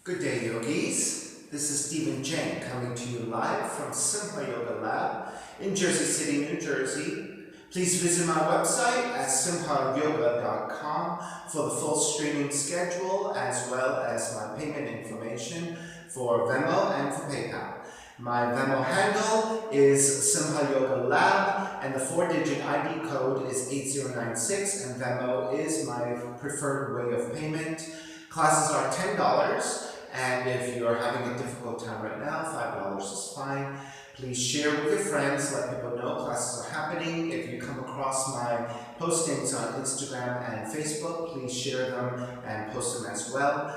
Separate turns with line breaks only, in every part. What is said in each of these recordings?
Good day, yogis. This is Stephen Cheng coming to you live from Simha Yoga Lab in Jersey City, New Jersey. Please visit my website at simhayoga.com for the full streaming schedule as well as my payment information for Venmo and for PayPal. My Venmo handle is Simha Yoga Lab and the 4-digit ID code is 8096 and Venmo is my preferred way of payment. Classes are $10. And if you're having a difficult time right now, $5 is fine. Please share with your friends, let people know classes are happening. If you come across my postings on Instagram and Facebook, please share them and post them as well.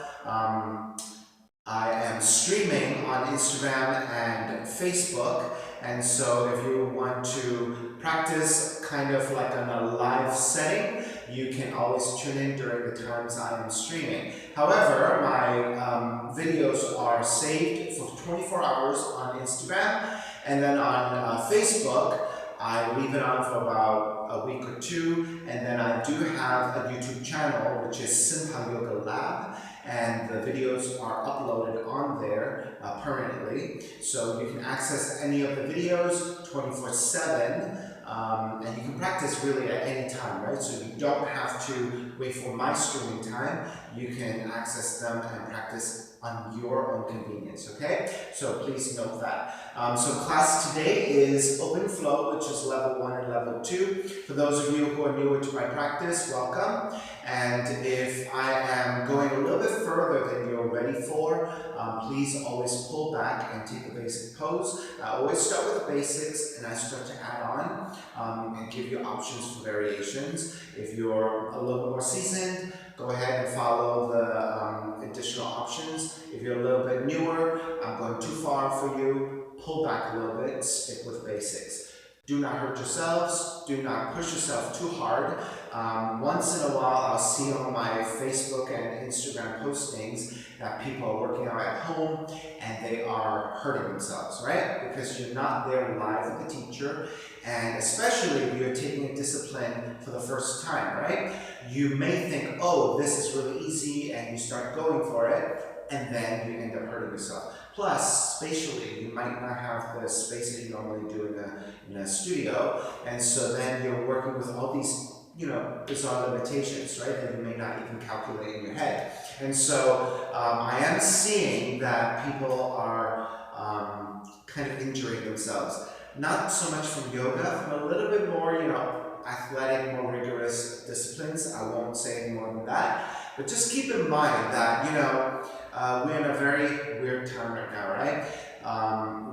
I am streaming on Instagram and Facebook, and so if you want to practice kind of like on a live setting, you can always tune in during the times I am streaming. However, my videos are saved for 24 hours on Instagram, and then on Facebook, I leave it on for about a week or two, and then I do have a YouTube channel, which is Simha Yoga Lab, and the videos are uploaded on there permanently. So you can access any of the videos 24/7, and you can practice really at any time, right? So you don't have to wait for my streaming time. You can access them and practice on your own convenience, okay? So please note that. So class today is Open Flow, which is level 1 and level 2. For those of you who are newer to my practice, welcome. And if I am going a little bit further than you're ready for, please always pull back and take a basic pose. I always start with the basics and I start to add on and give you options for variations. If you're a little bit more seasoned, go ahead and follow the additional options. If you're a little bit newer, I'm going too far for you, pull back a little bit, stick with basics. Do not hurt yourselves, do not push yourself too hard. Once in a while, I'll see on my Facebook and Instagram postings that people are working out at home and they are hurting themselves, right? Because you're not there live with the teacher, and especially if you're taking a discipline for the first time, right? You may think, oh, this is really easy, and you start going for it, and then you end up hurting yourself. Plus, spatially, you might not have the space that you normally do in a studio, and so then you're working with all these, bizarre limitations, right, that you may not even calculate in your head. And so I am seeing that people are kind of injuring themselves. Not so much from yoga, from a little bit more, athletic, more rigorous disciplines. I won't say any more than that. But just keep in mind that, we're in a very weird time right now, right?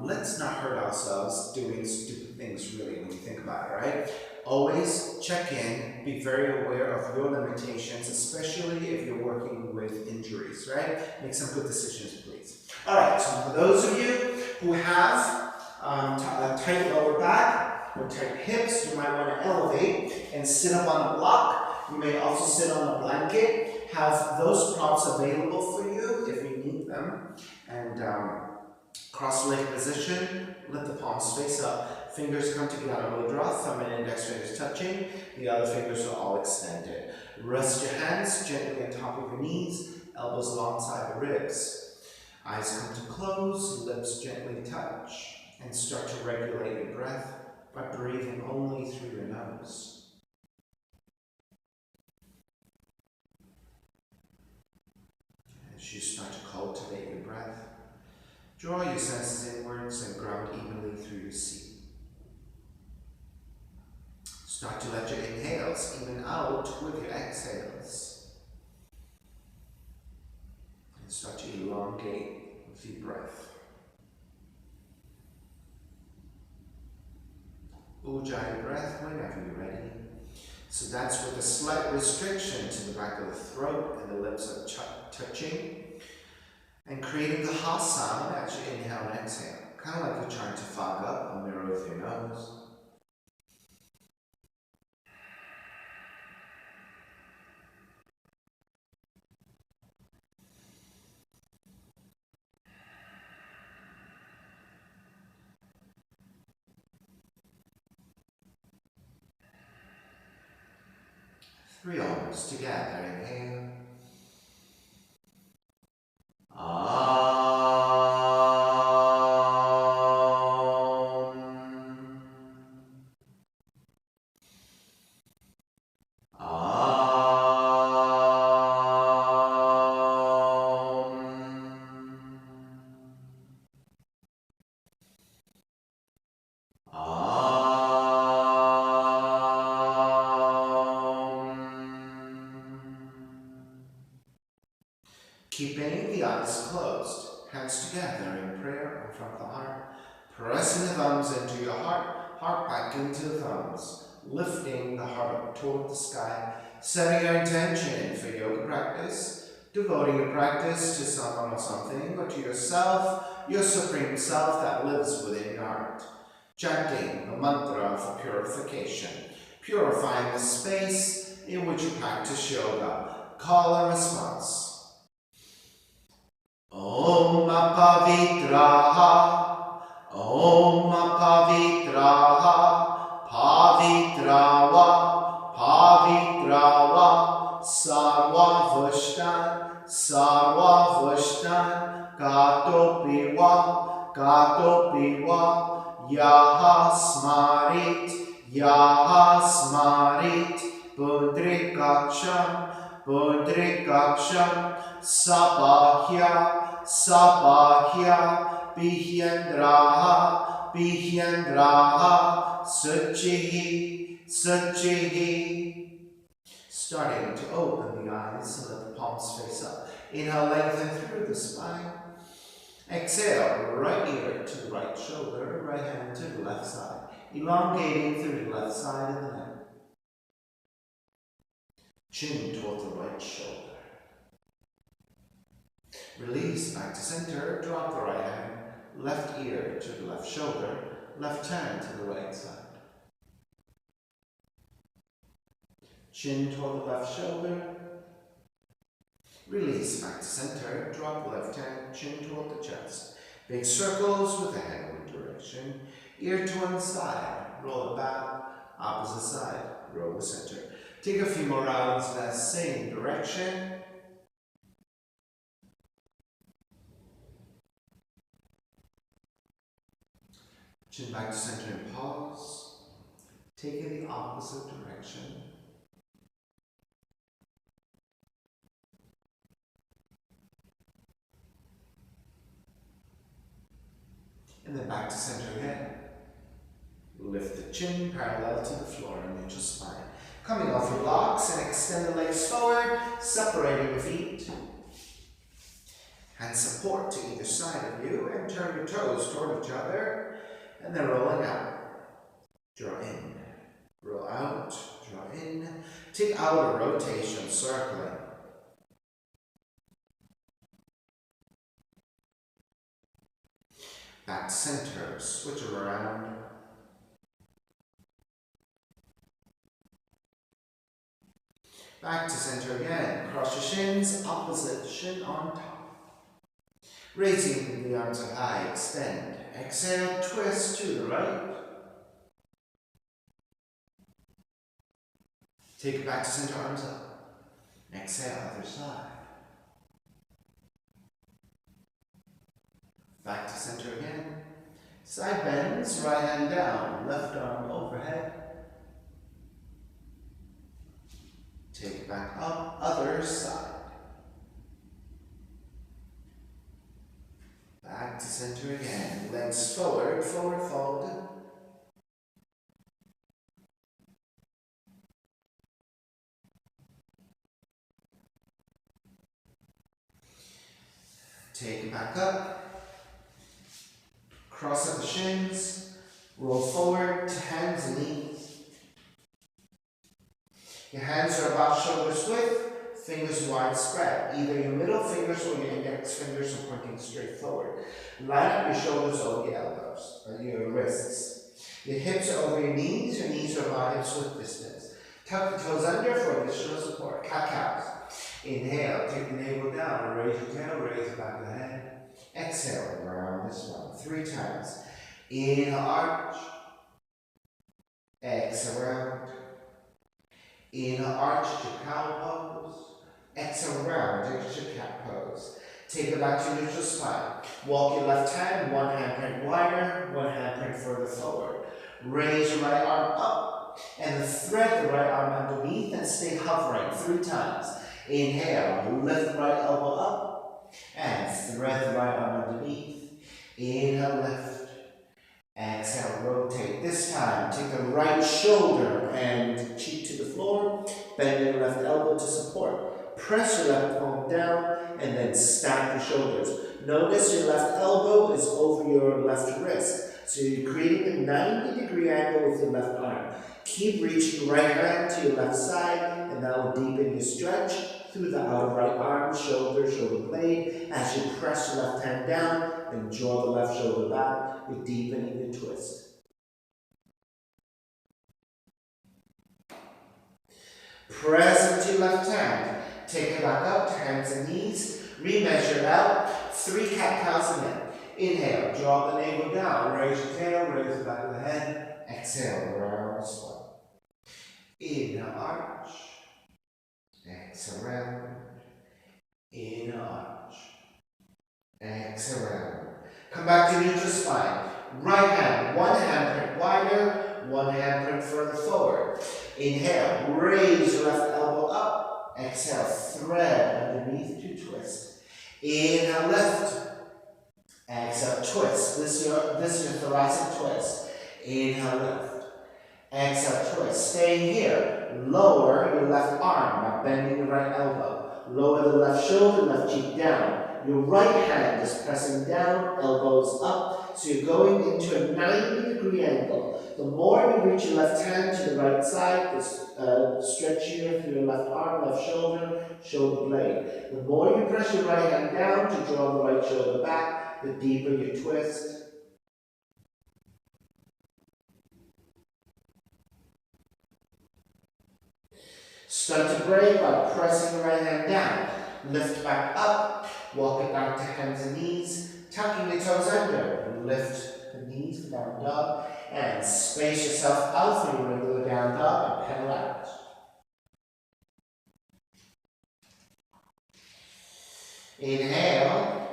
Let's not hurt ourselves doing stupid things, really, when you think about it, right? Always check in, be very aware of your limitations, especially if you're working with injuries, right? Make some good decisions, please. All right, so for those of you who have a tight lower back or tight hips, you might want to elevate and sit up on a block. You may also sit on a blanket. Have those props available for you if you need them. And cross-legged position, lift the palms face up. Fingers come together, mudra, thumb and index fingers touching. The other fingers are all extended. Rest your hands gently on top of your knees, elbows alongside the ribs. Eyes come to close, lips gently touch. And start to regulate your breath by breathing only through your nose. As you start to cultivate your breath, draw your senses inwards and ground evenly through your seat. Start to let your inhales even out with your exhales. And start to elongate with your breath. Ujjayi breath whenever you're ready. So that's with a slight restriction to the back of the throat and the lips are touching. And creating the ha sound as you inhale and exhale. Kind of like you're trying to fog up a mirror with your nose. Three arms together, inhale. Ah. Keeping the eyes closed, hands together in prayer in front of the heart, pressing the thumbs into your heart, heart back into the thumbs, lifting the heart up toward the sky, setting your intention for yoga practice, devoting your practice to someone or something, or to yourself, your supreme self that lives within your heart. Chanting the mantra for purification, purifying the space in which you practice yoga. Call and response. Om Pavitraha, Om Pavitraha, Pavitrava, Pavitrava, Sarva Vashtan, Gato Piva, Yaha Smarit, Pundrikaksham, Sabahya, Bihyendraha, Suchihi. Starting to open the eyes so that the palms face up. Inhale, lengthen through the spine. Exhale, right ear to the right shoulder, right hand to the left side. Elongating through the left side of the neck. Chin toward the right shoulder. Release back to center, drop the right hand, left ear to the left shoulder, left hand to the right side. Chin toward the left shoulder. Release back to center, drop the left hand, chin toward the chest. Big circles with the head in one direction, ear to one side, roll it back, opposite side, roll the center. Take a few more rounds in that same direction. Chin back to center and pause. Take it the opposite direction. And then back to center again. Lift the chin parallel to the floor in neutral spine. Coming off your blocks and extend the legs forward, separating the feet. Hand support to either side of you and turn your toes toward each other. And then rolling out. Draw in. Roll out. Draw in. Take outer rotation, circling. Back to center. Switch them around. Back to center again. Cross your shins. Opposite shin on top. Raising the arms up high. Extend. Exhale, twist to the right. Take it back to center, arms up. Exhale, other side. Back to center again. Side bends, right hand down, left arm overhead. Take it back up, other side. Back to center again. Legs forward, forward fold. Take it back up. Cross up the shins. Roll forward to hands and knees. Your hands are about shoulders width. Fingers wide spread. Either your middle fingers or your index fingers are pointing straight forward. Line up your shoulders over your elbows, or your wrists. Your hips are over your knees are about hips width distance. Tuck the toes under for additional support. Cat-cows. Inhale, take the navel down, raise your tail, raise the back of the head. Exhale, around this one. 3 times. Inhale, arch. Exhale, round. Inhale, arch to cow pose. Exhale, round to cat pose. Take it back to neutral spine. Walk your left hand, one handprint wider, one handprint further forward. Raise your right arm up and thread the right arm underneath and stay hovering 3 times. Inhale, lift the right elbow up and thread the right arm underneath. Inhale, lift. Exhale, rotate. This time, take the right shoulder and cheek to the floor. Bend your left elbow to support. Press your left palm down and then stack your shoulders. Notice your left elbow is over your left wrist. So you're creating a 90-degree angle with your left arm. Keep reaching right hand to your left side, and that will deepen your stretch through the outer right arm, shoulder, shoulder blade. As you press your left hand down and draw the left shoulder back, you're deepening your twist. Press into your left hand. Take it back up to hands and knees. Remeasure out. 3 cat-cows in it. Inhale, drop the navel down. Raise your tail, raise the back of the head. Exhale, round swan. Inhale, arch. Exhale, round. Inhale, arch. Exhale, round. Come back to neutral spine. Right hand, one handprint wider, one handprint further forward. Inhale, raise your left elbow up. Exhale, thread underneath to twist. Inhale, lift. Exhale, twist. This is your thoracic twist. Inhale, lift. Exhale, twist. Staying here. Lower your left arm by bending your right elbow. Lower the left shoulder, left cheek down. Your right hand is pressing down, elbows up. So you're going into a 90-degree angle. The more you reach your left hand to the right side, the stretchier through your left arm, left shoulder, shoulder blade. The more you press your right hand down to draw the right shoulder back, the deeper you twist. Start to break by pressing the right hand down. Lift back up, walk it back to hands and knees, tucking the toes under. Lift the knees for down dog, and space yourself out for your regular down dog and pedal out. Inhale,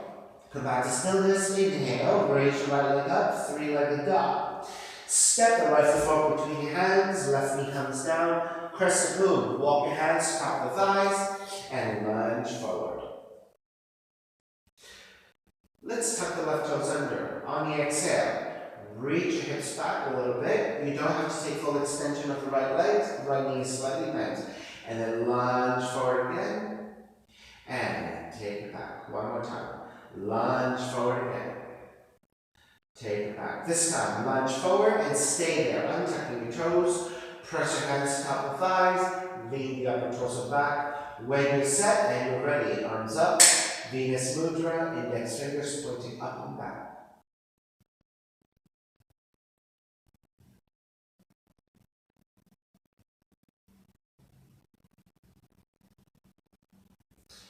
come back to stillness. Inhale, raise your right leg up, 3-legged dog. Step the right foot forward between your hands, left knee comes down. Crescent moon, walk your hands, top the thighs, and lunge forward. Let's tuck the left toes under. On the exhale, reach your hips back a little bit. You don't have to take full extension of the right legs. The right knee is slightly bent. And then lunge forward again. And take it back. One more time. Lunge forward again. Take it back. This time, lunge forward and stay there, untucking your toes. Press your hands to top of the thighs. Lean the upper torso back. When you're set and you're ready, arms up. Venus Mudra, index fingers pointing up and back.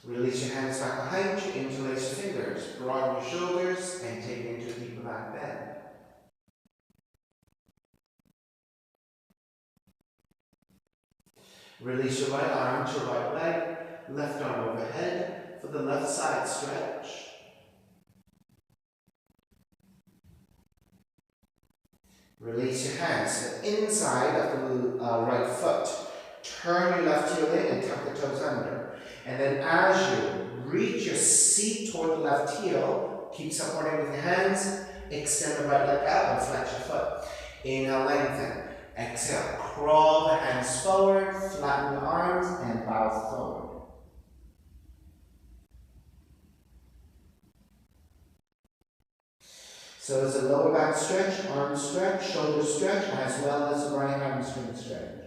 Release your hands back behind you, interlace your fingers, broaden your shoulders, and take it into a deeper back bend. Release your right arm to your right leg, left arm overhead for the left side stretch. Release your hands to the inside of the right foot. Turn your left heel in and tuck the toes under. And then as you reach your seat toward the left heel, keep supporting with your hands, extend the right leg out and flex your foot. Inhale, lengthen. Exhale, crawl the hands forward, flatten the arms, and bow forward. So there's a lower back stretch, arm stretch, shoulder stretch, as well as a right hamstring stretch.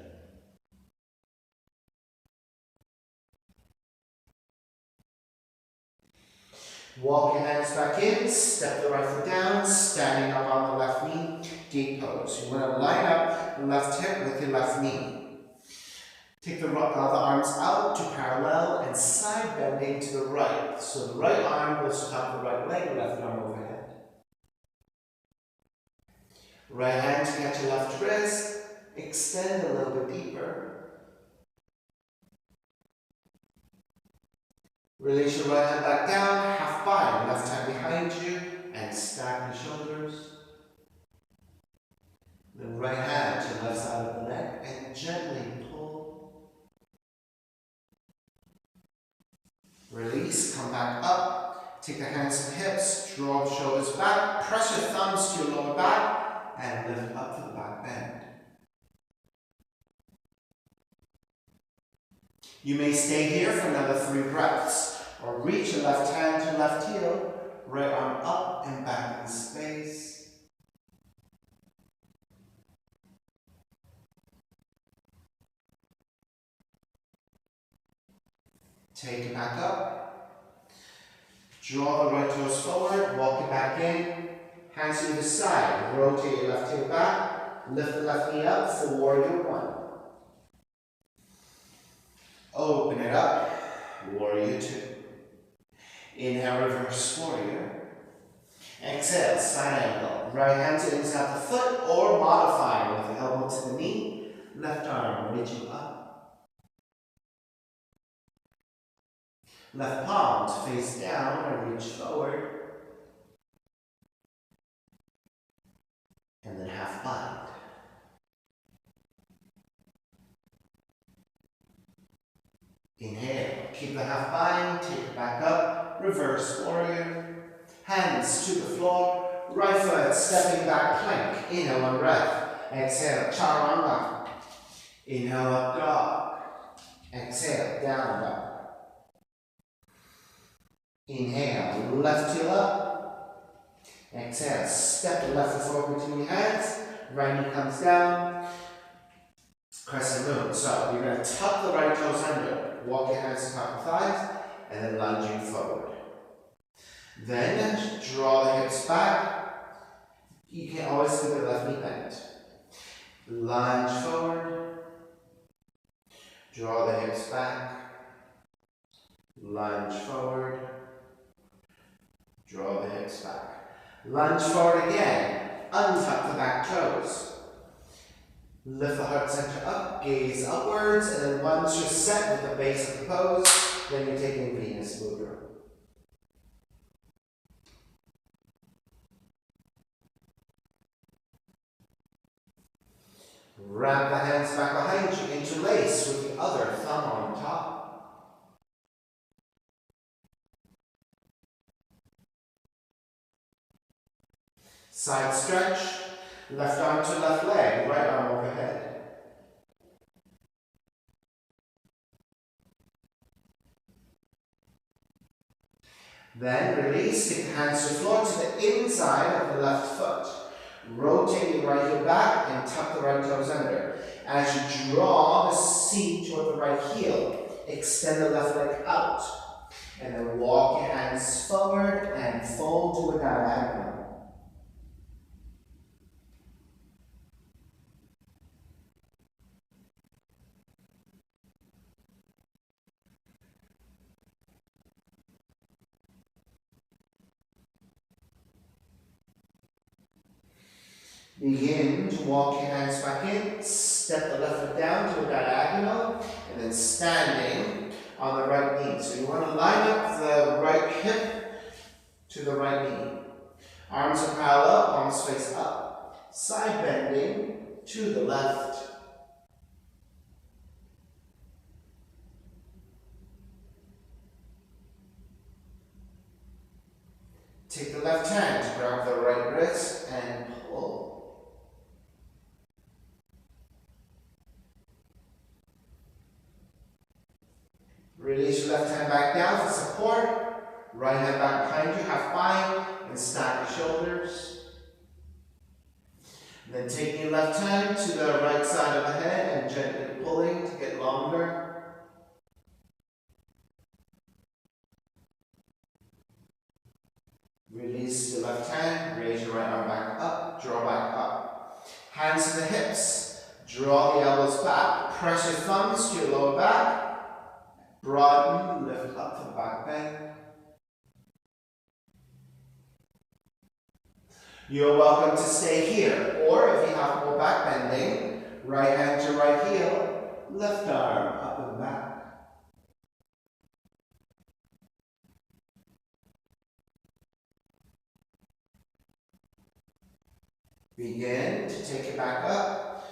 Walk your hands back in, step the right foot down, standing up on the left knee, deep pose. You want to line up the left hip with your left knee. Take the arms out to parallel and side bending to the right. So the right arm goes to top of the right leg, left arm overhead. Right hand to catch your left wrist, extend a little bit deeper. Release your right hand back down, half bind, left hand behind you, and stack your shoulders. Then right hand to the left side of the neck, and gently pull. Release, come back up, take the hands to the hips, draw the shoulders back, press your thumbs to your lower back, and lift up to the back bend. You may stay here for another 3 breaths, or reach your left hand to left heel, right arm up and back in space. Take it back up. Draw the right toes forward, walk it back in. Hands to the side, rotate your left heel back, lift the left knee up for warrior 1. Open it up, warrior 2. Inhale, reverse warrior. Exhale, side angle. Right hand to inside the foot or modifying with the elbow to the knee. Left arm reaching up. Left palm to face down and reach forward. And then half bind. Inhale, keep the half bind, take it back up, reverse warrior. Hands to the floor, right foot stepping back plank. Inhale, one breath. Exhale, chaturanga. Inhale, up dog. Exhale, down dog. Inhale, left heel up. Exhale, step the left foot forward between your hands. Right knee comes down. Crescent moon. So you're going to tuck the right toes under. Walk your hands to top of thighs. And then lunging forward. Then draw the hips back. You can always keep the left knee bent. Lunge forward. Draw the hips back. Lunge forward. Draw the hips back. Lunge forward again. Untuck the back toes. Lift the heart center up, gaze upwards, and then once you're set with the base of the pose, then you're taking Venus Mudra. Wrap the hands back behind you, interlace with the other thumb on top. Side stretch, left arm to left leg, right arm overhead. Then release, take the hands to the floor to the inside of the left foot. Rotate your right heel back and tuck the right toes under. As you draw the seat toward the right heel, extend the left leg out. And then walk your hands forward and fold to a diagonal. Begin to walk your hands back in, step the left foot down to a diagonal, and then standing on the right knee. So you want to line up the right hip to the right knee. Arms are parallel, palms face up. Side bending to the left. Take the left hand to grab the right wrist and pull. Release your left hand back down for support. Right hand back behind you, half bind, and stack your shoulders. Then taking your left hand to the right side of the head and gently pulling to get longer. Release your left hand, raise your right arm back up, draw back up. Hands to the hips, draw the elbows back, press your thumbs to your lower back. Broaden, lift up the back bend. You're welcome to stay here, or if you have more back bending, right hand to right heel, left arm up and back. Begin to take it back up.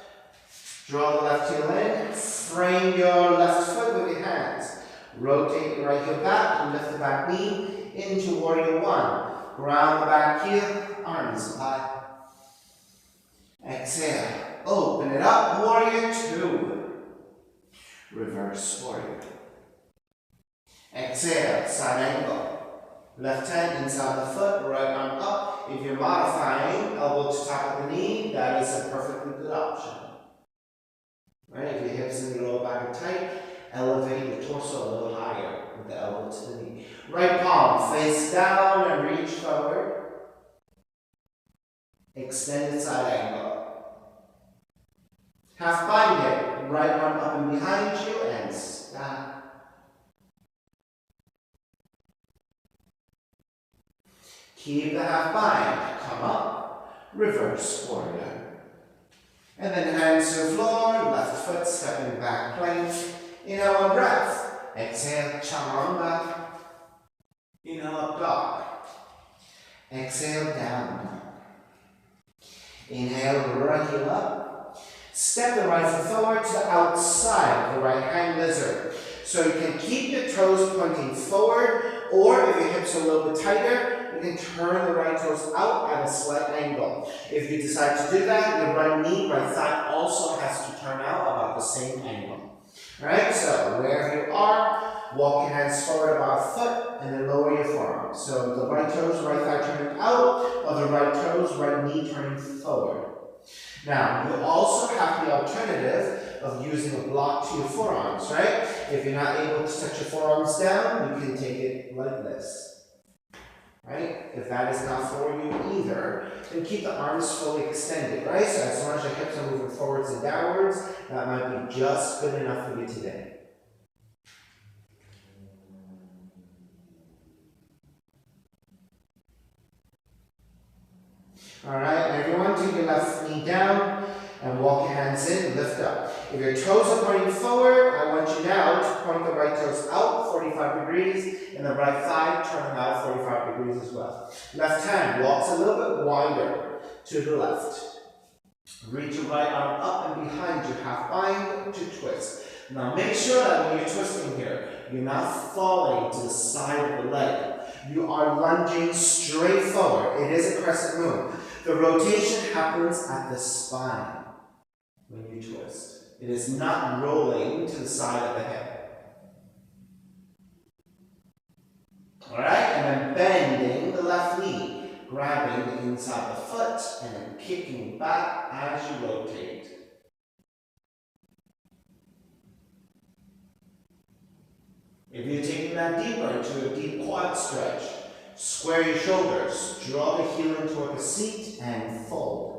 Draw the left heel in, frame your left foot with your hands. Rotate the right heel back and lift the back knee into warrior 1. Ground the back heel, arms high. Exhale, open it up, warrior 2. Reverse warrior. Exhale, side angle. Left hand inside the foot, right arm up. If you're modifying elbow to top of the knee, that is a perfectly good option. Right? If your hips and your lower back are tight, elevate your torso a little higher with the elbow to the knee. Right palm face down and reach forward. Extended side angle. Half bind it. Right arm up and behind you and stop. Keep the half bind. Come up. Reverse warrior. And then hands to the floor. Left foot stepping back plank. Inhale one breath. Exhale chaturanga. Inhale up dog. Exhale down. Inhale right heel up. Step the right foot forward to the outside of the right hand lizard. So you can keep your toes pointing forward, or if your hips are a little bit tighter, you can turn the right toes out at a slight angle. If you decide to do that, your right knee, right thigh also has to turn out about the same angle. Alright, so wherever you are, walk your hands forward about a foot and then lower your forearms. So the right toes, right thigh turning out, or the right toes, right knee turning forward. Now, you also have the alternative of using a block to your forearms, right? If you're not able to touch your forearms down, you can take it like this. Right? If that is not for you either, then keep the arms fully extended, right? So as long as your hips are moving forwards and downwards, that might be just good enough for you today. Alright, everyone, take your left knee down and walk your hands in, lift up. If your toes are pointing forward, I want you now to point the right toes out 45 degrees and the right thigh turning out 45 degrees as well. Left hand walks a little bit wider to the left. Reach your right arm up and behind you, half bind to twist. Now make sure that when you're twisting here, you're not falling to the side of the leg. You are lunging straight forward. It is a crescent moon. The rotation happens at the spine when you twist. It is not rolling to the side of the hip. Alright, and then bending the left knee, grabbing the inside of the foot, and then kicking back as you rotate. If you're taking that deeper into a deep quad stretch, square your shoulders, draw the heel in toward the seat, and fold.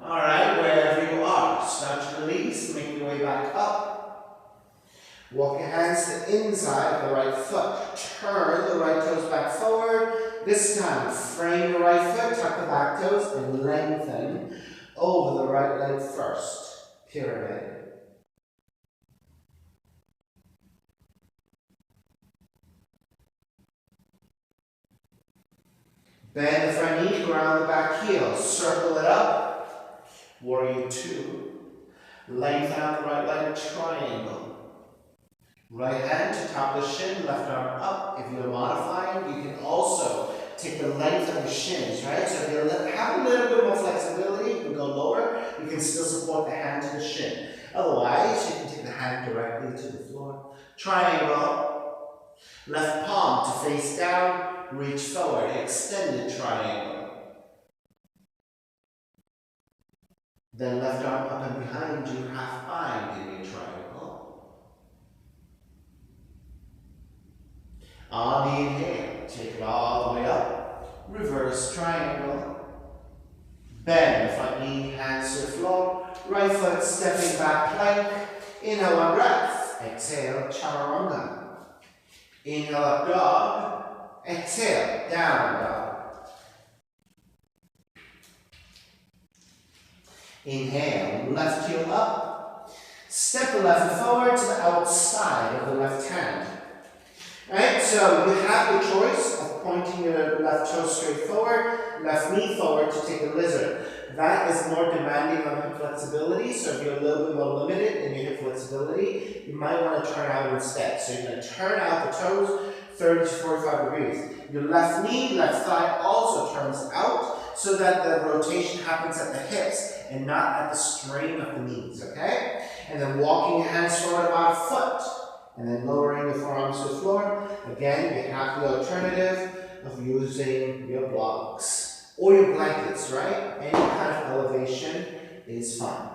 Alright, wherever you are, start to release, make your way back up. Walk your hands to the inside of the right foot. Turn the right toes back forward. This time, frame the right foot, tuck the back toes, and lengthen over the right leg first. Pyramid. Bend the front knee, ground the back heel. Circle it up. Warrior two. Lengthen out the right leg, triangle. Right hand to top of the shin, left arm up. If you're modifying, you can also take the length of the shins, right? So if you have a little bit more flexibility, you can go lower. You can still support the hand to the shin. Otherwise, you can take the hand directly to the floor. Triangle. Left palm to face down, reach forward, extended triangle. Then left arm up and behind you, half bind in your triangle. On the inhale, take it all the way up. Reverse triangle. Bend the front knee, hands to the floor. Right foot stepping back plank. Inhale one breath. Exhale, chaturanga. Inhale up dog. Exhale, down dog. Inhale, left heel up. Step the left foot forward to the outside of the left hand. Right, so you have the choice of pointing your left toe straight forward, left knee forward to take a lizard. That is more demanding on hip flexibility, so if you're a little bit more limited in your hip flexibility, you might want to turn out instead. So you're going to turn out the toes 30 to 45 degrees. Your left knee, left thigh also turns out so that the rotation happens at the hips and not at the strain of the knees, okay? And then walking your hands forward about a foot, and then lowering the forearms to the floor. Again, you have the alternative of using your blocks or your blankets, right? Any kind of elevation is fine.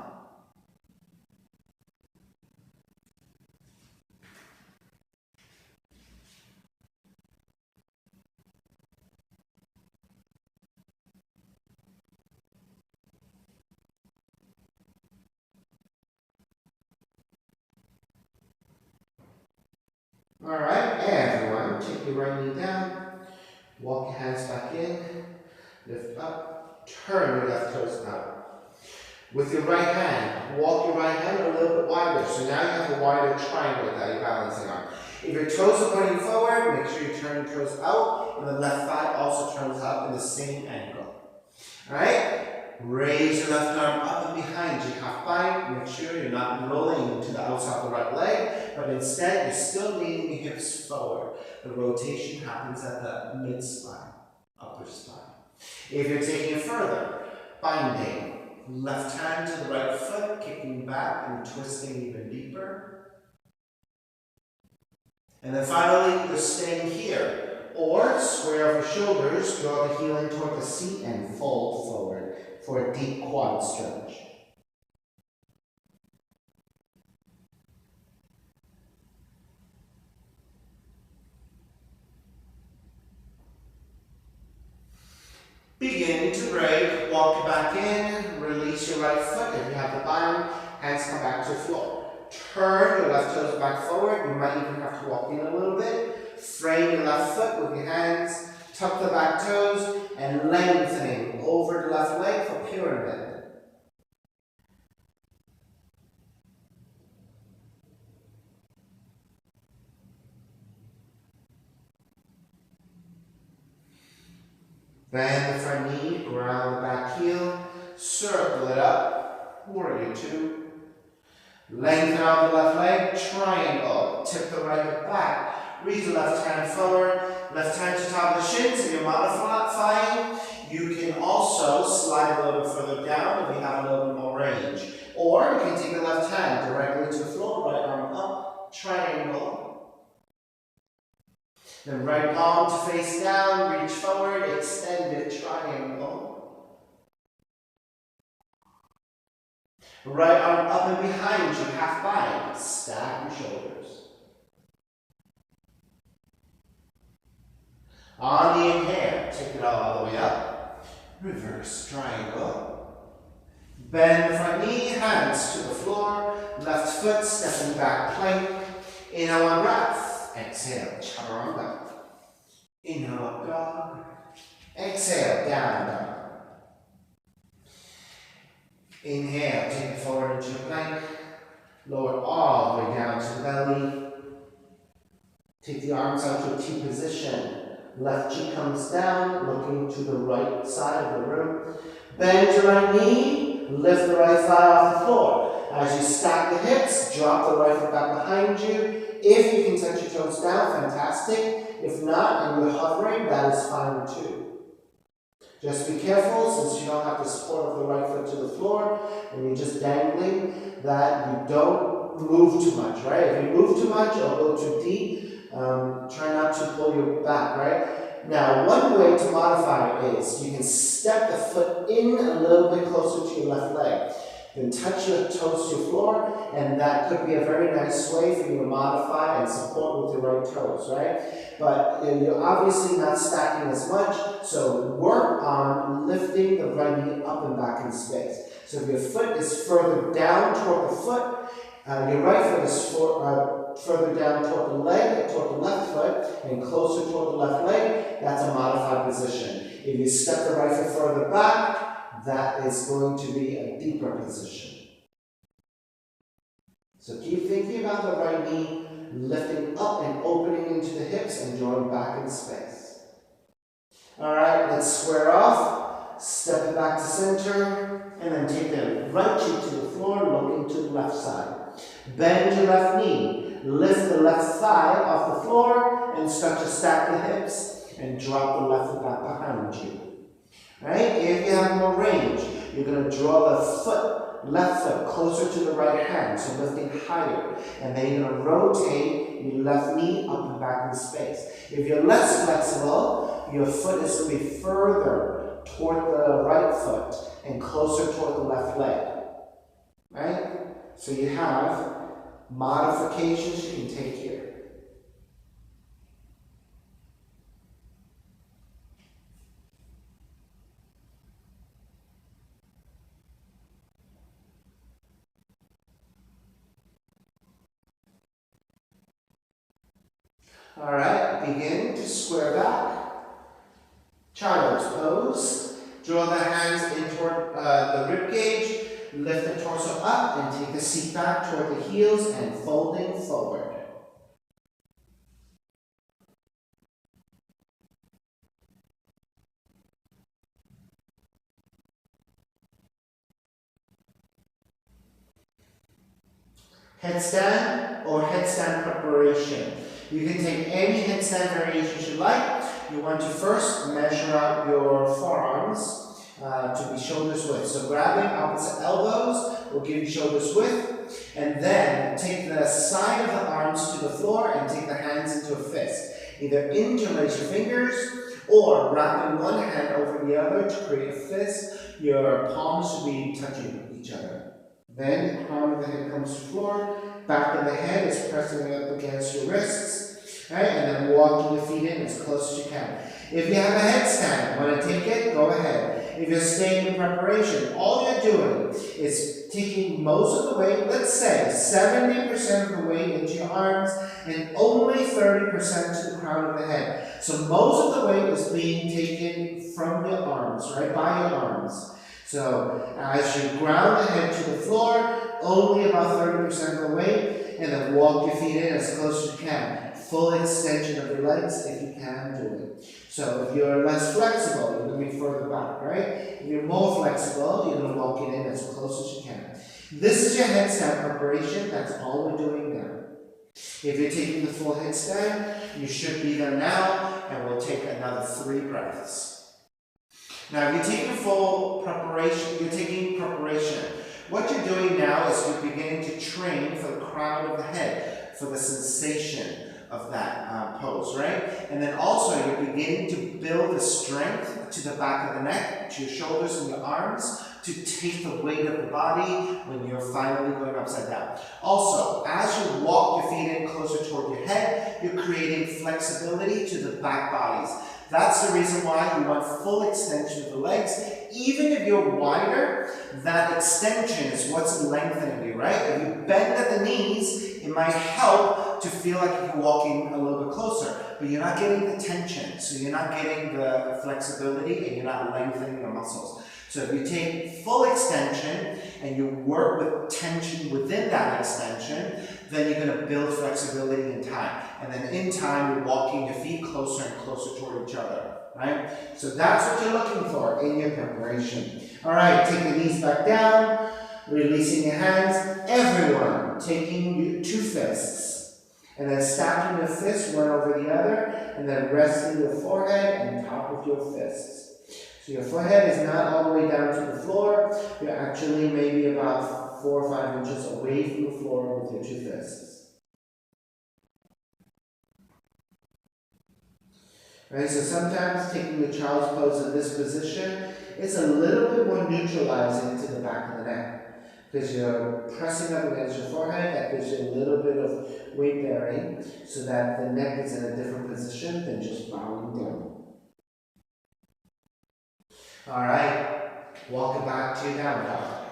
All right, everyone, take your right knee down, walk your hands back in, lift up, turn your left toes out. With your right hand, walk your right hand a little bit wider. So now you have a wider triangle that you're balancing on. If your toes are pointing forward, make sure you turn your toes out, and the left thigh also turns out in the same angle. All right? Raise your left arm up and behind you, half bind. Make sure you're not rolling to the outside of the right leg, but instead you're still leaning your hips forward. The rotation happens at the mid-spine, upper spine. If you're taking it further, binding. Left hand to the right foot, kicking back and twisting even deeper. And then finally, you're staying here. Or square off your shoulders, draw the heel in toward the seat and fold forward for a deep quad stretch. Begin to break, walk back in, release your right foot if you have the bind, hands come back to the floor. Turn your left toes back forward, you might even have to walk in a little bit. Frame your left foot with your hands, tuck the back toes, and lengthening over the left leg for pyramid. Bend the front knee, ground the back heel, circle it up, warrior two. Lengthen out the left leg, triangle, tip the right hip back, reach the left hand forward, left hand to top of the shins. If you're modifying, you can also slide a little bit further down if you have a little bit more range. Or you can take the left hand directly to the floor, right arm up, triangle. Then right palm to face down, reach forward, extended triangle. Right arm up and behind you, half bind, stack your shoulders. On the inhale, take it all the way up. Reverse triangle. Bend the front knee, hands to the floor, left foot stepping back plank. Inhale one breath. Exhale, chaturanga. Inhale, up dog. Exhale, down dog. Inhale, take it forward into your plank. Lower all the way down to the belly. Take the arms out to a T position. Left cheek comes down, looking to the right side of the room. Bend your right knee, lift the right thigh off the floor. As you stack the hips, drop the right foot back behind you. If you can touch your toes down, fantastic. If not, and you're hovering, that is fine too. Just be careful, since you don't have the support of the right foot to the floor, and you're just dangling, that you don't move too much, right? If you move too much or go too deep, try not to pull your back, right? Now, one way to modify it is you can step the foot in a little bit closer to your left leg. Then touch your toes to your floor, and that could be a very nice way for you to modify and support with your right toes, right? But you're obviously not stacking as much, so work on lifting the right knee up and back in space. So if your foot is further down toward the foot, your right foot is further down toward the leg, toward the left foot, and closer toward the left leg, that's a modified position. If you step the right foot further back, that is going to be a deeper position. So keep thinking about the right knee lifting up and opening into the hips and drawing back in space. All right, let's square off, step it back to center, and then take the right cheek to the floor, looking to the left side. Bend your left knee, lift the left thigh off the floor, and start to stack the hips and drop the left foot back behind you. right? If you have more range, you're going to draw the left foot closer to the right hand, so lifting higher. And then you're going to rotate your left knee up and back in space. If you're less flexible, your foot is going to be further toward the right foot and closer toward the left leg, right? So you have modifications you can take here. All right, begin to square back. Child's pose. Draw the hands in toward the rib cage. Lift the torso up and take the seat back toward the heels and folding forward. Headstand or headstand preparation. You can take any headstand variation you like. You want to first measure out your forearms to be shoulders width. So grabbing opposite elbows will give you shoulders width. And then take the side of the arms to the floor and take the hands into a fist. Either interlace your fingers or wrapping one hand over the other to create a fist. Your palms should be touching each other. Then the crown of the head comes to the floor. Back of the head is pressing up against your wrists. Right? And then walking the feet in as close as you can. If you have a headstand, want to take it, go ahead. If you're staying in preparation, all you're doing is taking most of the weight, let's say 70% of the weight into your arms and only 30% to the crown of the head. So most of the weight is being taken from your arms, right, by your arms. So as you ground the head to the floor, only about 30% of the weight, and then walk your feet in as close as you can. Full extension of your legs if you can do it. So if you're less flexible, you're going to be further back, right? If you're more flexible, you're going to walk it in as close as you can. This is your headstand preparation. That's all we're doing now. If you're taking the full headstand, you should be there now, and we'll take another 3 breaths. Now, if you're taking full preparation, what you're doing now is you're beginning to train for the crown of the head, for the sensation of that pose, right? And then also you're beginning to build the strength to the back of the neck, to your shoulders and your arms, to take the weight of the body when you're finally going upside down. Also, as you walk your feet in closer toward your head, you're creating flexibility to the back bodies. That's the reason why you want full extension of the legs. Even if you're wider, that extension is what's lengthening you, right? If you bend at the knees, it might help to feel like you're walking a little bit closer, but you're not getting the tension, so you're not getting the flexibility and you're not lengthening your muscles. So if you take full extension and you work with tension within that extension, then you're going to build flexibility in time. And then in time, you're walking your feet closer and closer toward each other, right? So that's what you're looking for in your preparation. All right, take the knees back down, releasing your hands. Everyone taking 2 fists. And then stacking your fists one over the other, and then resting your forehead on top of your fists. So your forehead is not all the way down to the floor. You're actually maybe about 4 or 5 inches away from the floor with your 2 fists. Right, so sometimes taking the child's pose in this position, it's a little bit more neutralizing to the back of the neck. Because you're pressing up against your forehead, that gives you a little bit of weight bearing, so that the neck is in a different position than just bowing down. All right, walk it back to your down dog.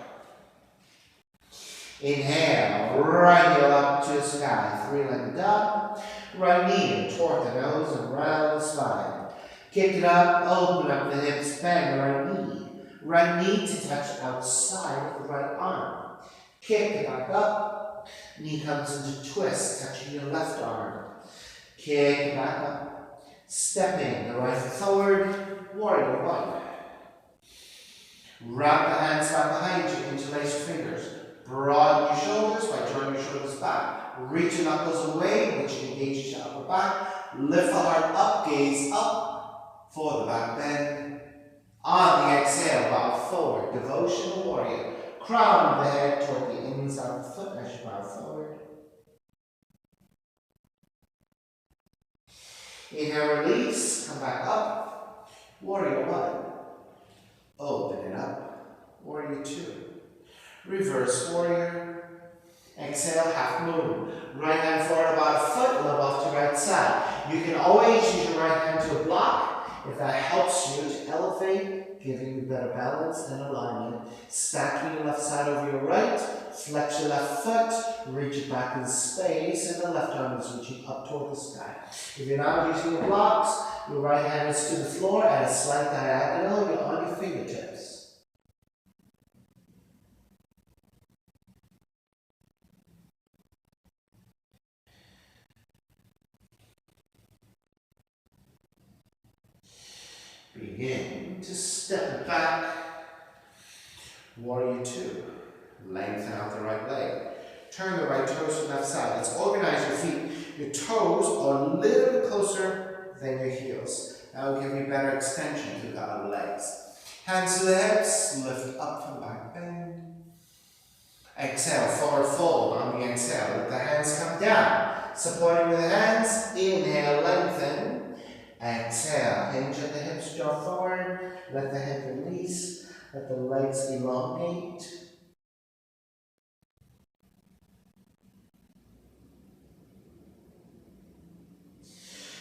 Inhale, right heel up to the sky, 3-legged dog. Right knee toward the nose and round the spine. Kick it up, open up the hips, bend the right knee. Right knee to touch outside of the right arm. Kick it back up. Knee comes into twist, touching your left arm. Kick it back up. Stepping the right foot forward, warrior 1. Wrap the hands back behind you, interlace your fingers. Broaden your shoulders by drawing your shoulders back. Reach your knuckles away, which engages your upper back. Lift the heart up, gaze up for the back bend. On the exhale, bow forward, devotional warrior. Crown the head toward the inside of the foot as you bow forward. Inhale, release, come back up. Warrior one. Open it up. Warrior two. Reverse warrior. Exhale, half moon. Right hand forward about a foot, low off to right side. You can always use your right hand to block if that helps you to elevate, giving you better balance and alignment. Stacking your left side over your right. Flex your left foot, reach it back in space, and the left arm is reaching up toward the sky. If you're not using your blocks, your right hand is to the floor at a slight diagonal. You're on your fingertips. Begin to step back. Warrior two. Lengthen out the right leg. Turn the right toes to the left side. Let's organize your feet. Your toes are a little bit closer than your heels. That will give you better extension to the other legs. Hands to the hips. Lift up from back bend. Exhale, forward fold. On the exhale, let the hands come down. Supporting with the hands. Inhale, lengthen. Exhale, hinge at the hips, draw forward. Let the head release. Let the legs elongate.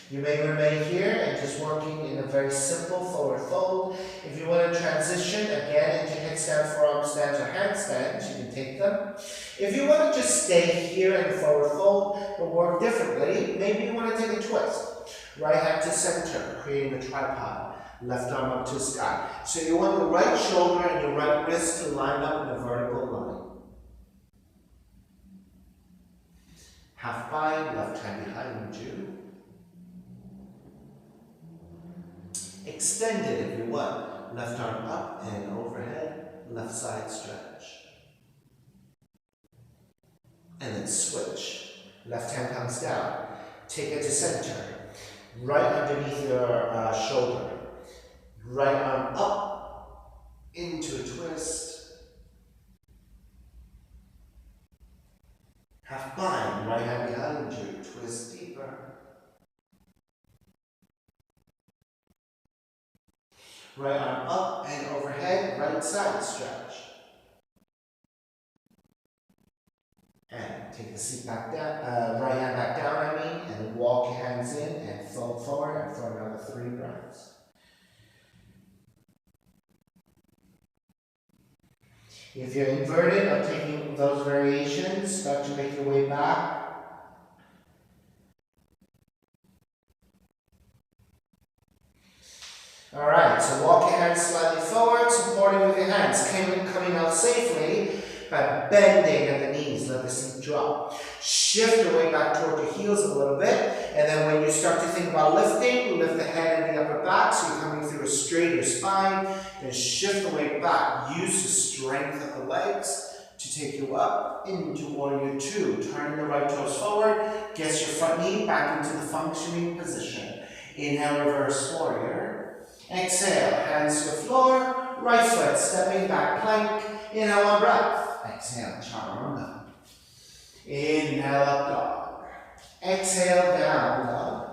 You may remain here and just working in a very simple forward fold. If you want to transition again into headstand, forearm stands, or handstands, you can take them. If you want to just stay here in the forward fold but work differently, maybe you want to take a twist. Right hand to center, creating a tripod. Left arm up to the sky. So you want your right shoulder and your right wrist to line up in a vertical line. Half bind, left hand behind you. Extend it if you want. Left arm up and overhead, left side stretch. And then switch. Left hand comes down. Take it to center. Right underneath your shoulder. Right arm up into a twist. Half bind, right hand behind you, twist deeper. Right arm up and overhead, right side stretch. And take the seat back down, right hand back down, and then walk your hands in and fold forward for another 3 breaths. If you're inverted or taking those variations, start to make your way back. Alright, so walk your hands slightly forward, supporting with your hands, coming out safely by bending at the knees, let the seat drop. Shift your way back toward your heels a little bit, and then when you start to think about lifting, lift the head and the upper back, so you're coming through a straighter spine, then shift the weight back. Use the strength of the legs to take you up into warrior two. Turning the right toes forward, get your front knee back into the functioning position. Inhale, reverse warrior. Exhale, hands to the floor, right foot stepping back plank. Inhale, one breath. Exhale, chaturanga. Inhale, up dog. Exhale, down dog.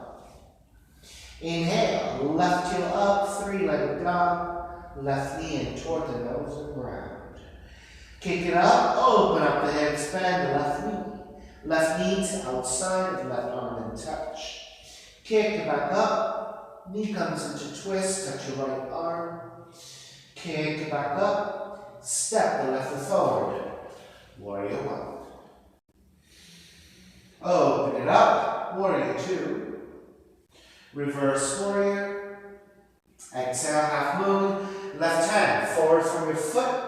Inhale, left heel up, 3-legged dog. Left knee in toward the nose and ground. Kick it up, open up the hips, bend the left knee. Left knee to outside of left arm and touch. Kick it back up, knee comes into twist, touch your right arm. Kick it back up, step the left foot forward. Warrior one. Open it up, warrior two. Reverse warrior. Exhale, half moon. Left hand forward from your foot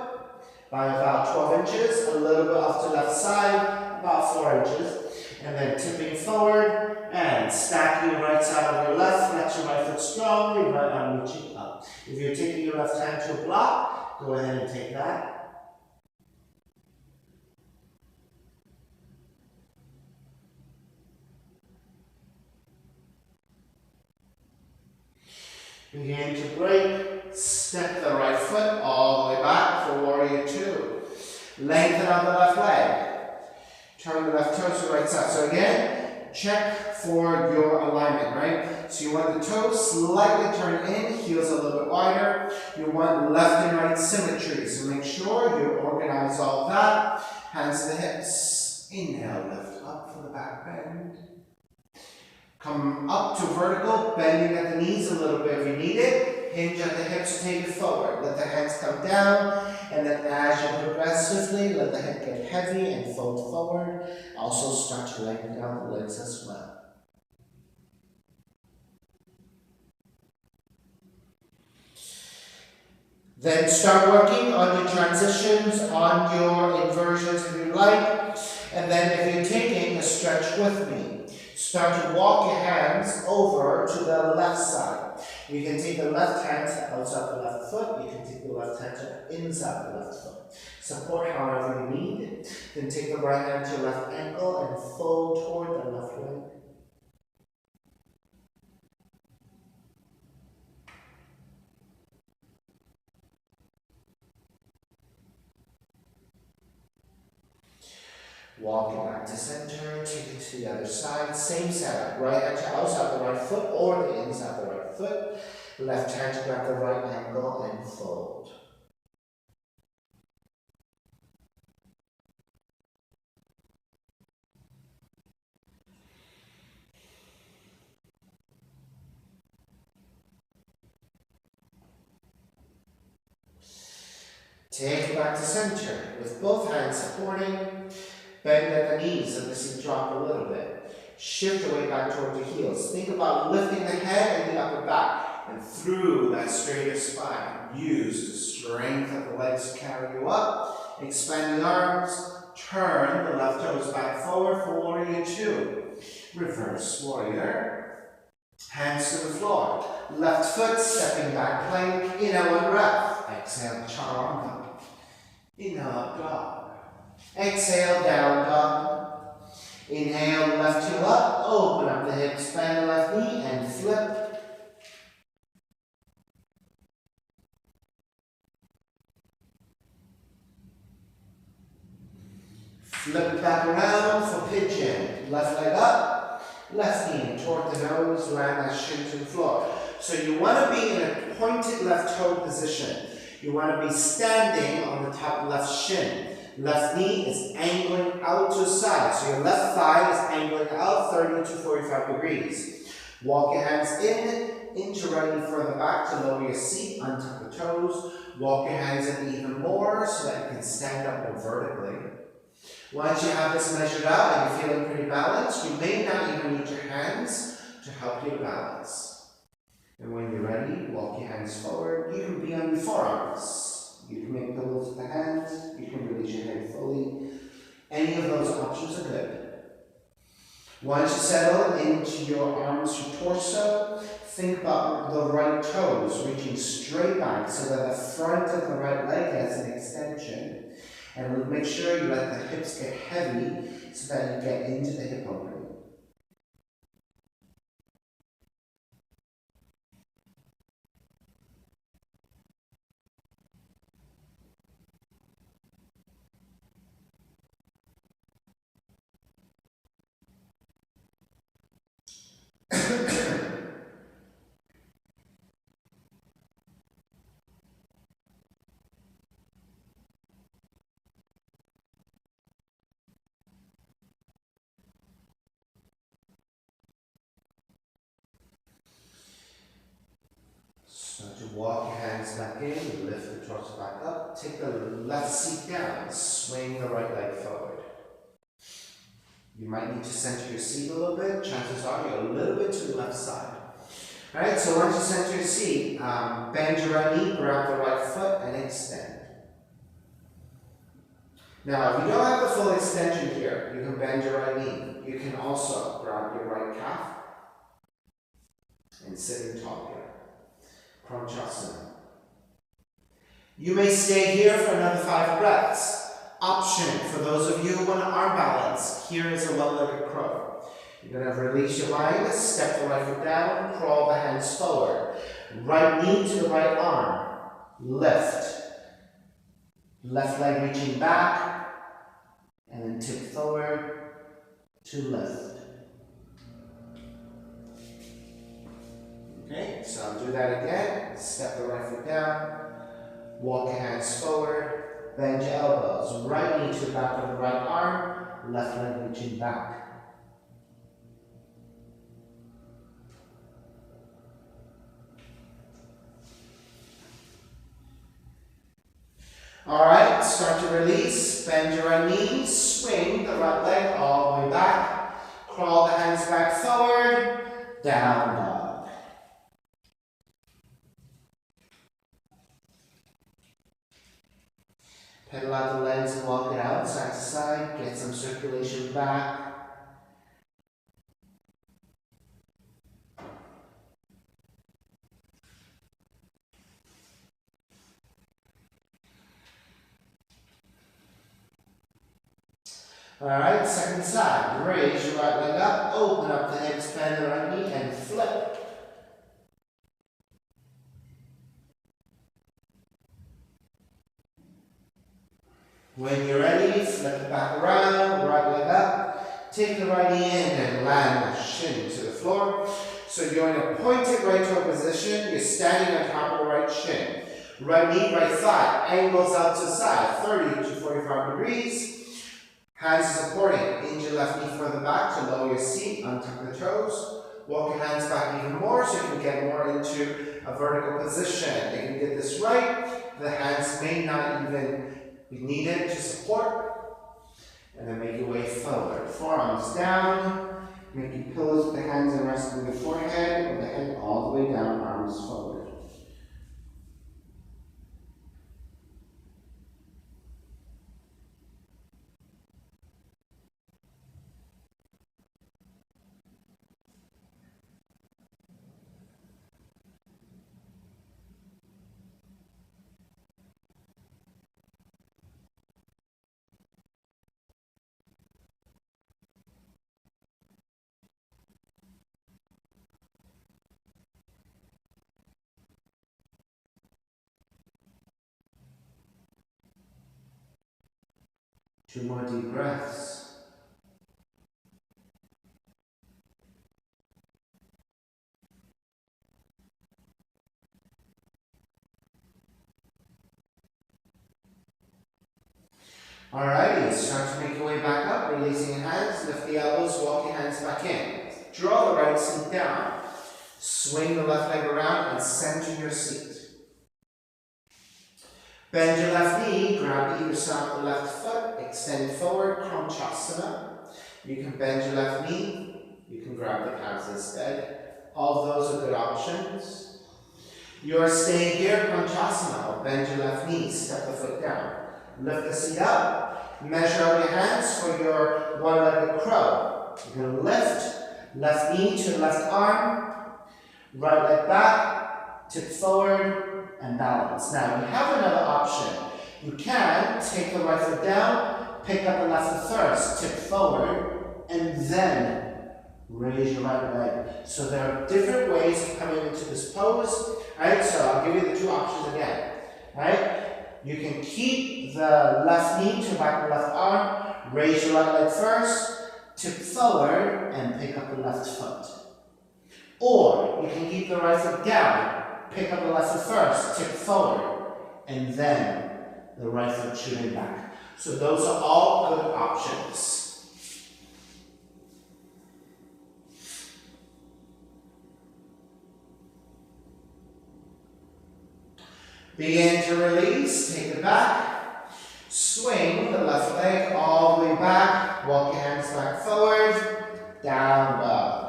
by about 12 inches, a little bit off to left side, about 4 inches. And then tipping forward and stacking your right side on your left, flex your right foot strongly, right arm reaching up. If you're taking your left hand to a block, go ahead and take that. Begin to break, step Step the right foot all the way back for warrior two. Lengthen on the left leg. Turn the left toes to the right side. So again, check for your alignment, right? So you want the toes slightly turned in, heels a little bit wider. You want left and right symmetry. So make sure you organize all of that. Hands to the hips. Inhale, lift up for the back bend. Come up to vertical, bending at the knees a little bit if you need it. Hinge at the hips, take it forward. Let the hands come down, and then as you progress swiftly, let the head get heavy and fold forward. Also start to lengthen out the legs as well. Then start working on your transitions, on your inversions if you like. And then if you're taking a stretch with me, start to walk your hands over to the left side. You can take the left hand to outside the left foot. You can take the left hand to inside the left foot. Support however you need. Then take the right hand to your left ankle and fold toward the left leg. Walk it back to center, take it to the other side, same setup. Right hand to outside the right foot or the inside the right foot. Left hand to grab the right ankle and fold. Take it back to center with both hands supporting. Bend at the knees and the seat drop a little bit. Shift the weight back toward the heels. Think about lifting the head and the upper back and through that straighter spine. Use the strength of the legs to carry you up. Expand the arms. Turn the left toes back forward for warrior two. Reverse warrior. Hands to the floor. Left foot stepping back plank. Inhale one breath. Exhale, chaturanga. Inhale up dog. Exhale, down dog. Inhale, left heel up. Open up the hips, bend the left knee, and flip. Flip back around for pigeon. Left leg up, left knee toward the nose, land that shin to the floor. So you want to be in a pointed left toe position. You want to be standing on the top left shin. Left knee is angling out to the side. So your left thigh is angling out 30 to 45 degrees. Walk your hands into right knee further back to lower your seat, untuck the toes. Walk your hands in even more so that you can stand up more vertically. Once you have this measured out and you're feeling pretty balanced, you may not even need your hands to help you to balance. And when you're ready, walk your hands forward. You can be on your forearms. You can make pillows with the hands. You can release your head fully. Any of those options are good. Once you settle into your arms, your torso, think about the right toes reaching straight back so that the front of the right leg has an extension. And make sure you let the hips get heavy so that you get into the hip opening. Start to walk your hands back in, lift the torso back up, take the left seat down, swing the right leg forward. You might need to center your seat a little bit. Chances are you're a little bit to the left side. Alright, so once you center your seat, bend your right knee, grab the right foot, and extend. Now, if you don't have the full extension here, you can bend your right knee. You can also grab your right calf and sit in tall here. Pranchasana. You may stay here for another 5 breaths. Option for those of you who want to arm balance. Here is a one-legged crow. You're going to release your mind, step the right foot down, crawl the hands forward. Right knee to the right arm. lift. Left leg reaching back, and then tip forward to lift. Okay, so I'll do that again. Step the right foot down, walk your hands forward, bend your elbows. Right knee to the back of the right arm, left leg reaching back. Alright, start to release, bend your right knee, swing the right leg all the way back, crawl the hands back forward, down dog. Pedal out the legs and walk it out side to side, get some circulation back. Alright, second side. Raise your right leg up, open up the hips, bend the right knee, and flip. When you're ready, flip it back around, right leg up, take the right knee in and land the shin to the floor. So you're in a pointed right toe position, you're standing on top of the right shin. Right knee, right thigh, angles out to side, 30 to 45 degrees. Hands supporting, hinge your left knee further back to lower your seat, untuck the toes. Walk your hands back even more so you can get more into a vertical position. If you get this right, the hands may not even be needed to support. And then make your way forward. Forearms down, making pillows with the hands and resting the forehead, with the head all the way down, arms forward. Two more deep breaths. Alrighty, start to make your way back up, releasing your hands, lift the elbows, walk your hands back in. Draw the right seat down. Swing the left leg around and center your seat. Bend your left knee, grab either side of the left foot, extend forward, Kramchasana. You can bend your left knee, you can grab the calves instead. All of those are good options. You're staying here, Kramchasana. Bend your left knee, step the foot down. Lift the seat up, measure out your hands for your one-legged crow. You're going to lift, left knee to left arm, right leg back, tip forward, and balance. Now, you have another option. You can take the right foot down, pick up the left foot first, tip forward, and then raise your right leg. So there are different ways of coming into this pose. Right? So I'll give you the two options again. Right? You can keep the left knee to back the left arm, raise your right leg first, tip forward, and pick up the left foot. Or you can keep the right foot down, pick up the left foot first, tip forward, and then the right foot shooting back. So those are all good options. Begin to release, take it back, swing the left leg all the way back, walk your hands back forward, down dog.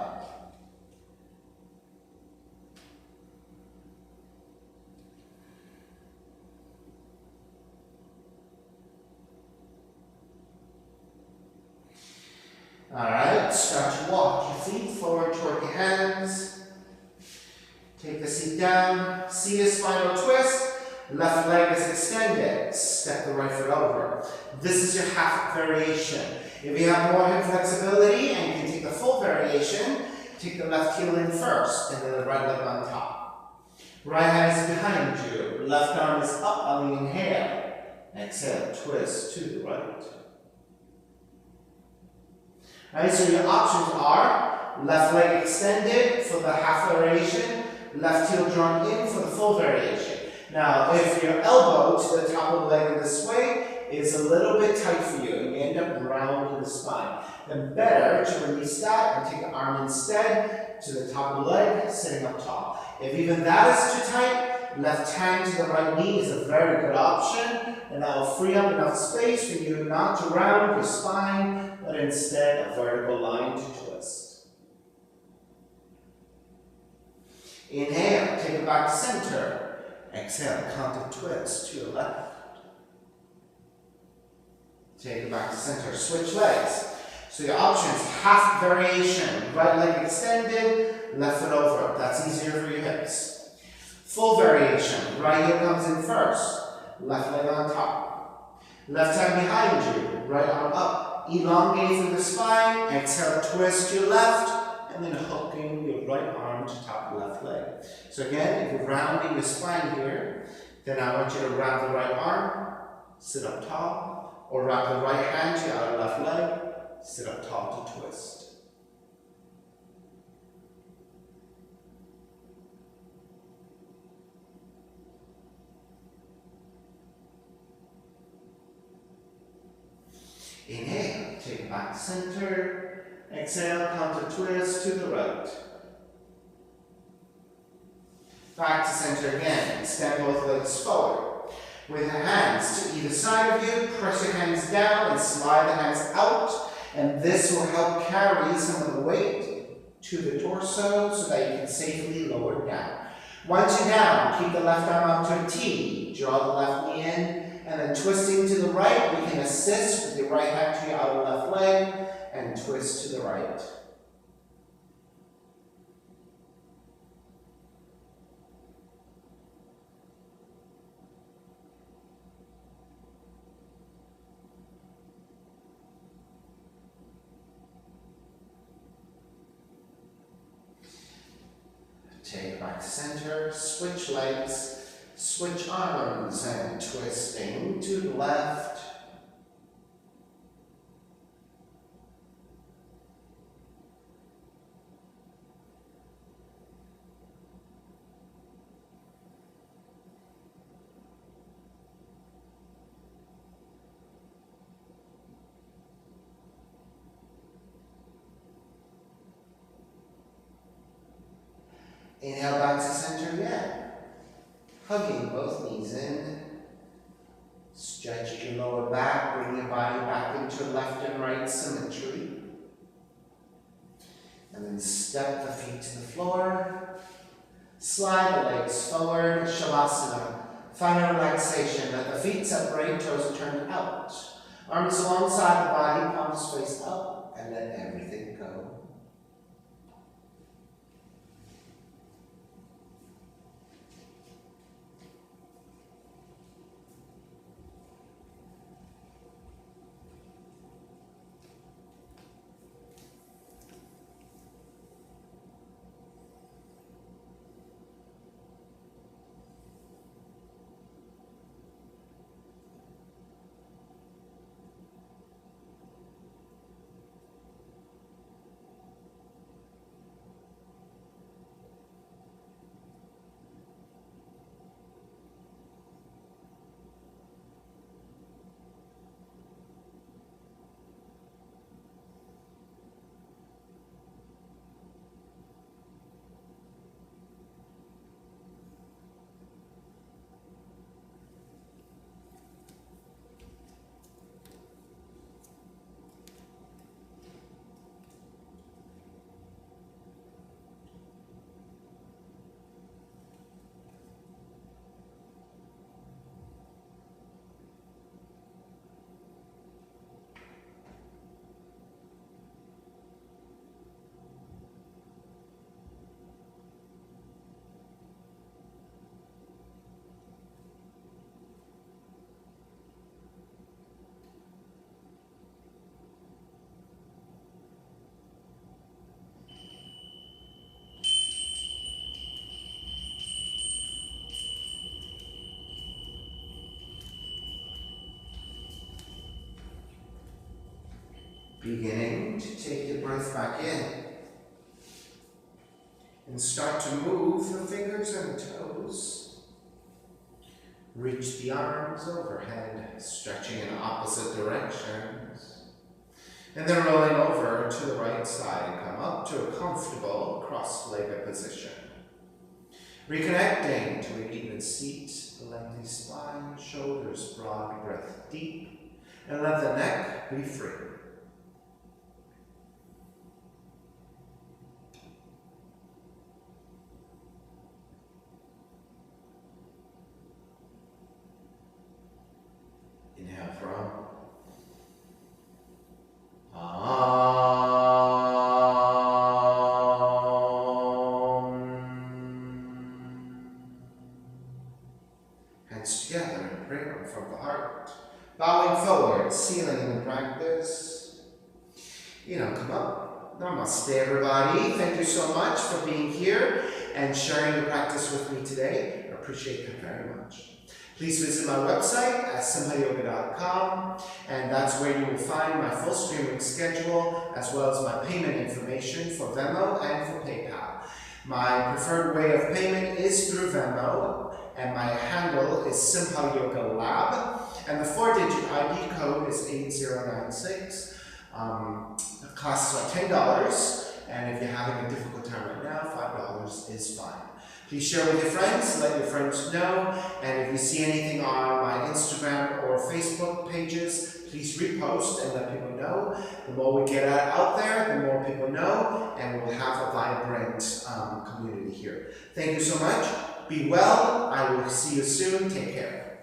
Alright, start to walk your feet forward toward your hands. Take the seat down, see a spinal twist. Left leg is extended, step the right foot over. This is your half variation. If you have more hip flexibility and you can take the full variation, take the left heel in first and then the right leg on top. Right hand is behind you. Left arm is up on the inhale. Exhale, twist to the right. Alright, so your options are left leg extended for the half variation, left heel drawn in for the full variation. Now, if your elbow to the top of the leg in this way is a little bit tight for you and you end up rounding the spine, then better to release that and take the arm instead to the top of the leg, sitting up tall. If even that is too tight, left hand to the right knee is a very good option, and that will free up enough space for you not to round your spine, but instead a vertical line to twist. Inhale, take it back to center. Exhale, counter twist to your left. Take it back to center, switch legs. So your options, half variation, right leg extended, left foot over. That's easier for your hips. Full variation, right heel comes in first, left leg on top. Left hand behind you, right arm up. Elongate through the spine, exhale, twist your left, and then hooking your right arm to top of left leg. So again, if you're rounding your spine here, then I want you to wrap the right arm, sit up tall, or wrap the right hand to your outer left leg, sit up tall to twist. Inhale, take it back to center. Exhale, counter twist to the right. Back to center again. Extend both legs forward. With the hands to either side of you, press your hands down and slide the hands out. And this will help carry some of the weight to the torso so that you can safely lower it down. Once you're down, keep the left arm up to a T. Draw the left knee in. And then twisting to the right, we can assist with your right hand to your outer left leg and twist to the right. Take back to center, switch legs, switch arms, and twisting to the left. Inhale back to center again. Hugging both knees in. Stretch your lower back, bring your body back into left and right symmetry. And then step the feet to the floor. Slide the legs forward, Shavasana. Final relaxation. Let the feet separate, toes turn out. Arms alongside the body, palms face up, and let everything go. Beginning to take the breath back in. And start to move the fingers and toes. Reach the arms overhead, stretching in opposite directions. And then rolling over to the right side, come up to a comfortable cross-legged position. Reconnecting to an even seat, lengthy spine, shoulders broad, breath deep, and let the neck be free. Inhale from. Hands together in prayer from the heart. Bowing forward, sealing the practice. Come up. Namaste, everybody. Thank you so much for being here and sharing the practice with me today. I appreciate that very much. Please visit my website at simhayoga.com, and that's where you will find my full streaming schedule as well as my payment information for Venmo and for PayPal. My preferred way of payment is through Venmo, and my handle is Simha Yoga Lab, and the 4-digit ID code is 8096. The classes are $10, and if you're having a difficult time right now, $5 is fine. Please share with your friends, let your friends know, and if you see anything on my Instagram or Facebook pages, please repost and let people know. The more we get out there, the more people know, and we'll have a vibrant community here. Thank you so much. Be well. I will see you soon. Take care.